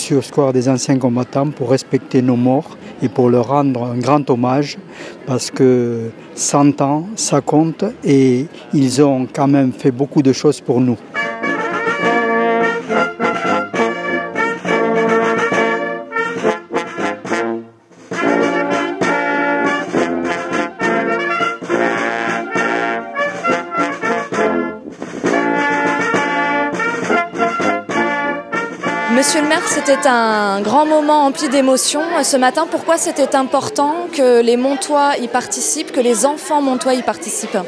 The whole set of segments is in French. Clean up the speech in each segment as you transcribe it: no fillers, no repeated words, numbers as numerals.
aussi au square des anciens combattants pour respecter nos morts et pour leur rendre un grand hommage parce que 100 ans, ça compte et ils ont quand même fait beaucoup de choses pour nous. Monsieur le maire, c'était un grand moment empli d'émotions ce matin. Pourquoi c'était important que les Montois y participent, que les enfants montois y participent?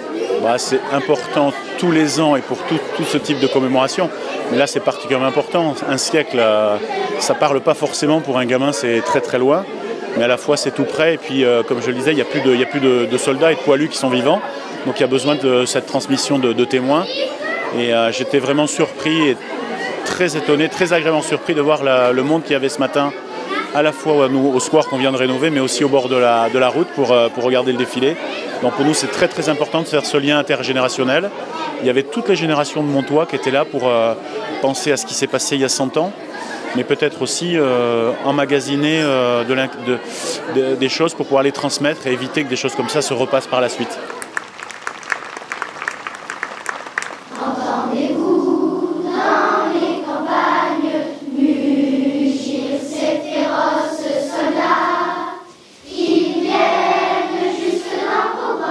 C'est important tous les ans et pour tout ce type de commémoration. Mais là, c'est particulièrement important. Un siècle, ça ne parle pas forcément pour un gamin, c'est très très loin. Mais à la fois, c'est tout près. Et puis, comme je le disais, il n'y a plus de soldats et de poilus qui sont vivants. Donc, il y a besoin de cette transmission de témoins. Et j'étais vraiment surpris et très étonné, très agréablement surpris de voir le monde qu'il y avait ce matin, à la fois au square qu'on vient de rénover, mais aussi au bord de la route pour regarder le défilé. Donc pour nous, c'est très très important de faire ce lien intergénérationnel. Il y avait toutes les générations de Montois qui étaient là pour penser à ce qui s'est passé il y a 100 ans, mais peut-être aussi emmagasiner des choses pour pouvoir les transmettre et éviter que des choses comme ça se repassent par la suite.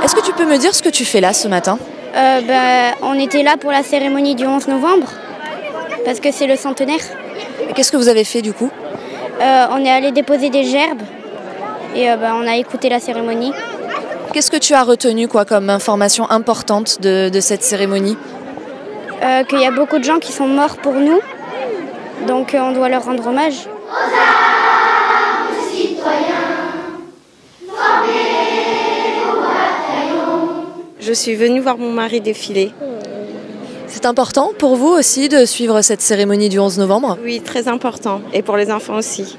Est-ce que tu peux me dire ce que tu fais là ce matin? On était là pour la cérémonie du 11 novembre, parce que c'est le centenaire. Et qu'est-ce que vous avez fait du coup? On est allé déposer des gerbes et on a écouté la cérémonie. Qu'est-ce que tu as retenu comme information importante de cette cérémonie? Qu'il y a beaucoup de gens qui sont morts pour nous, donc on doit leur rendre hommage. Je suis venue voir mon mari défiler. C'est important pour vous aussi de suivre cette cérémonie du 11 novembre? Oui, très important. Et pour les enfants aussi.